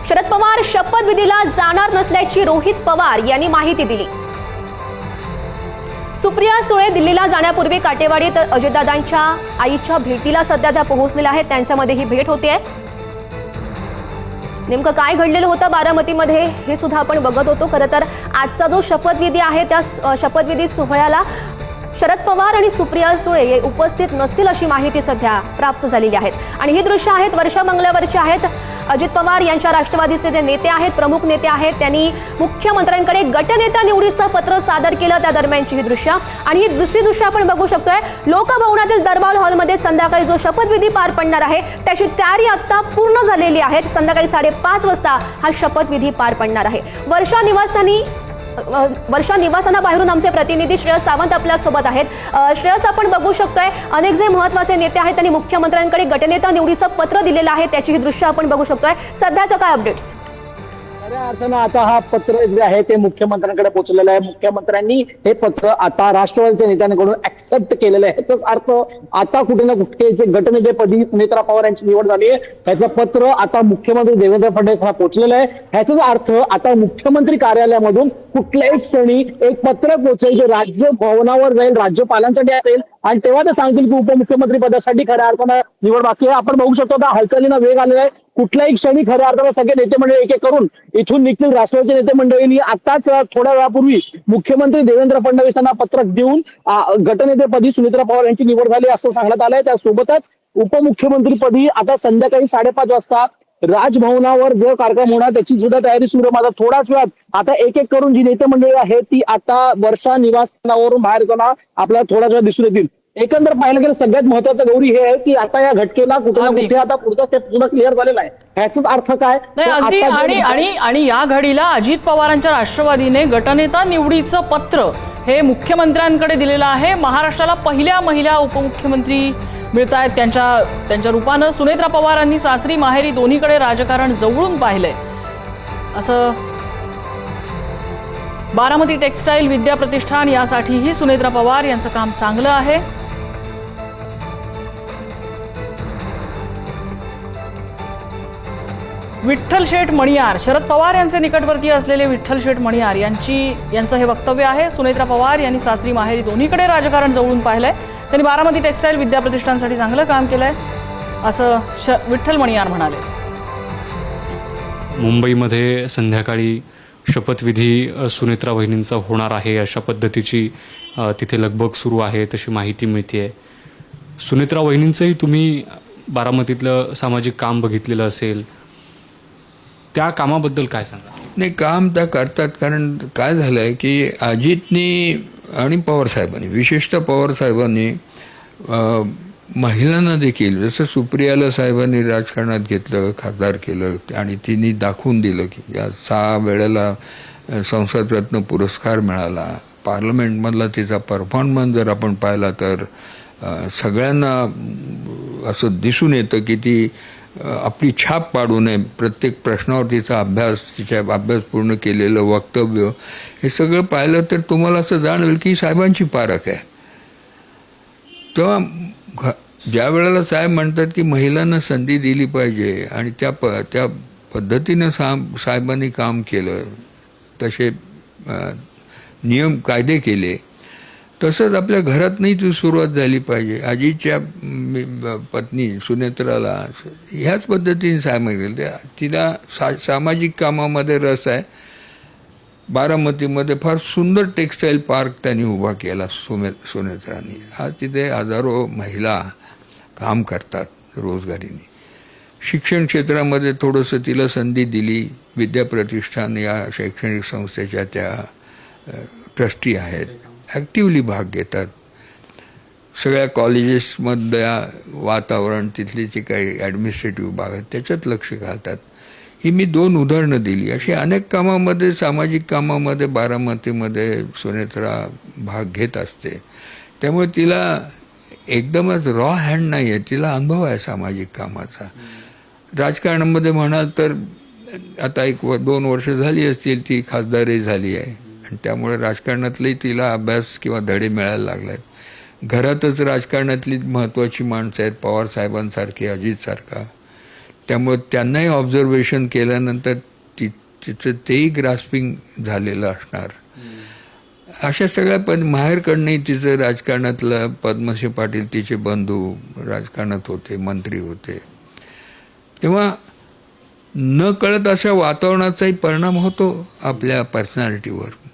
शरद पवार शपथविधीला जाणार नसल्याची रोहित पवार यांनी माहिती दिली। सुप्रिया सुळे दिल्लीला जाण्यापूर्वी काटेवाडीत अजितदादांच्या आईच्या भेटीला सध्या त्या पोहोचलेल्या आहेत। त्यांच्यामध्ये ही भेट होते। नेमकं काय घडलेलं होतं बारामतीमध्ये हे सुद्धा आपण बघत होतो। खरं तर आजचा जो शपथविधी आहे त्या शपथविधी सोहळ्याला शरद पवार आणि सुप्रिया सुळे हे उपस्थित नसतील अशी माहिती सध्या प्राप्त झालेली आहे। आणि ही दृश्य आहेत वर्षा बंगल्यावरची आहेत। अजित पवार यांच्या राष्ट्रवादीचे जे नेते आहेत, प्रमुख नेते आहेत, त्यांनी मुख्यमंत्र्यांकडे गटनेता निवडीचं पत्र सादर केलं। त्या दरम्यानची ही दृश्य आणि ही दुसरी दृश्य आपण बघू शकतोय। लोकभवनातील दरबार हॉलमध्ये संध्याकाळी जो शपथविधी पार पडणार आहे त्याची तयारी आता पूर्ण झालेली आहे। संध्याकाळी 5:30 वाजता हा शपथविधी पार पडणार आहे। वर्षा निवासस्थानाबाहेरून आमचे प्रतिनिधी श्रेयस सावंत आपल्या सोबत आहेत। श्रेयस, आपण बघू शकतोय अनेक जे महत्त्वाचे नेते आहेत त्यांनी मुख्यमंत्र्यांकडे गटनेता निवडीचं पत्र दिलेलं आहे। त्याची ही दृश्य आपण बघू शकतोय। सध्याच्या काय अपडेट्स? खऱ्या अर्थानं आता हा पत्र जे आहे ते मुख्यमंत्र्यांकडे पोहोचलेलं आहे। मुख्यमंत्र्यांनी हे पत्र आता राष्ट्रवादीच्या नेत्यांकडून ऍक्सेप्ट केलेलं आहे। याचाच अर्थ आता कुठे ना कुठे जे गटनेतेपदी सुनेत्रा पवार यांची निवड झाली आहे याचं पत्र आता मुख्यमंत्री देवेंद्र फडणवीस यांना पोहोचलेलं आहे। ह्याचाच अर्थ आता मुख्यमंत्री कार्यालयामधून कुठल्याही क्षणी एक पत्र पोहोचेल जे राज्य भवनावर जाईल, राज्यपालांसाठी असेल आणि तेव्हा ते सांगतील की उपमुख्यमंत्री पदासाठी खऱ्या अर्थानं निवड बाकी आहे। आपण बघू शकतो आता हालचालींना वेग आलेला आहे। कुठल्याही क्षणी खऱ्या अर्थानं सगळे नेते मंडळी एक एक करून इथून निघतील। राष्ट्रवादीच्या नेते मंडळींनी आताच थोड्या वेळापूर्वी मुख्यमंत्री देवेंद्र फडणवीस यांना पत्र देऊन गटनेतेपदी सुनेत्रा पवार यांची निवड झाली असं सांगण्यात आलंय। त्यासोबतच उपमुख्यमंत्रीपदी आता संध्याकाळी 5:30 वाजता राजभवनावर जो कार्यक्रम होणार त्याची सुद्धा तयारी सुरू आहे। माझा थोड्याच वेळात आता एक एक करून जी नेते मंडळी आहेत ती आता वर्षा निवासस्थानावरून बाहेर येताना आपल्याला थोड्याच वेळात दिसून येतील। एकंदर पाहिलं गेलं सगळ्यात महत्वाचं गौरी हे आहे की आता या घटनेला कुठे ना कुठे आता पुढचा स्टेप सुद्धा क्लिअर झालेला आहे। ह्याचाच अर्थ काय आणि या घडीला अजित पवारांच्या राष्ट्रवादीने गटनेता निवडीचं पत्र हे मुख्यमंत्र्यांकडे दिलेलं आहे। महाराष्ट्राला पहिल्या महिला उपमुख्यमंत्री मिळत आहेत त्यांच्या रूपानं सुनेत्रा पवारांनी सासरी माहेरी दोन्हीकडे राजकारण जवळून पाहिलंय असं बारामती टेक्सटाईल विद्या प्रतिष्ठान यासाठीही सुनेत्रा पवार यांचं काम चांगलं आहे। विठ्ठल शेठ मणियार, शरद पवार यांचे निकटवर्तीय असलेले विठ्ठल शेठ मणियार यांचं हे वक्तव्य आहे। सुनेत्रा पवार यांनी सासरी माहेरी दोन्हीकडे राजकारण जवळून पाहिलंय। त्यांनी बारामती टेक्सटाईल विद्या प्रतिष्ठानसाठी चांगलं काम केलंय असं विठ्ठल मणियार म्हणाले। मुंबईमध्ये संध्याकाळी शपथविधी सुनेत्रा वहिनींचा होणार आहे अशा पद्धतीची तिथे लगबग सुरू आहे तशी माहिती मिळते। सुनेत्रा वहिनींचंही तुम्ही बारामतीतलं सामाजिक काम बघितलेलं असेल, त्या कामाबद्दल काय सांगा? नाही, काम त्या करतात। कारण काय झालं आहे की अजितनी आणि पवारसाहेबांनी, विशेषतः पवारसाहेबांनी महिलांना देखील, जसं सुप्रियाला साहेबांनी राजकारणात घेतलं, खासदार केलं आणि तिने दाखवून दिलं की या 6 वेळेला संसदरत्न पुरस्कार मिळाला। पार्लमेंटमधला तिचा परफॉर्मन्स जर आपण पाहिला तर सगळ्यांना असं दिसून येतं की ती आपली छाप पाडू नये, प्रत्येक प्रश्नावर तिचा तिच्या अभ्यास पूर्ण केलेलं वक्तव्य, हे सगळं पाहिलं तर तुम्हाला असं जाणवेल की साहेबांची पारख आहे। तेव्हा ज्या वेळेला साहेब म्हणतात की महिलांना संधी दिली पाहिजे आणि त्या पद्धतीनं साहेबांनी काम केलं, तसे नियम कायदे केले, तसंच आपल्या घरात नाही ती सुरुवात झाली पाहिजे। अजितच्या पत्नी सुनेत्राला ह्याच पद्धतीने सांगितलं, तिला सामाजिक कामामध्ये रस आहे। बारामतीमध्ये फार सुंदर टेक्सटाईल पार्क त्यांनी उभा केला सुनेत्रांनी। आज तिथे हजारो महिला काम करतात रोजगारीने। शिक्षण क्षेत्रामध्ये थोडंसं तिला संधी दिली। विद्या प्रतिष्ठान या शैक्षणिक संस्थेच्या त्या ट्रस्टी आहेत, ॲक्टिव्हली भाग घेतात। सगळ्या कॉलेजेसमधल्या वातावरण, तिथली जी काही ॲडमिनिस्ट्रेटिव्ह भाग आहेत त्याच्यात लक्ष घालतात। ही मी 2 उदाहरणं दिली। अशी अनेक कामामध्ये, सामाजिक कामामध्ये बारामतीमध्ये सुनेत्रा भाग घेत असते। त्यामुळे तिला एकदमच रॉ हँड नाही आहे, तिला अनुभव आहे सामाजिक कामाचा। राजकारणामध्ये म्हणाल तर आता 1-2 वर्ष झाली असतील ती खासदारही झाली आहे आणि त्यामुळे राजकारणातली तिला अभ्यास किंवा धडे मिळायला लागले आहेत। घरातच राजकारणातली महत्त्वाची माणसं आहेत, पवार साहेबांसारखी, अजितसारखा, त्यामुळे त्यांनाही ऑब्झर्वेशन केल्यानंतर तिचं तेही ग्रास्पिंग झालेलं असणार. अशा सगळ्या माहेरकडनंही तिचं राजकारणातलं पद्मश्री पाटील तिचे बंधू राजकारणात होते, मंत्री होते. तेव्हा न कळत अशा वातावरणाचाही परिणाम होतो आपल्या पर्सनॅलिटीवर.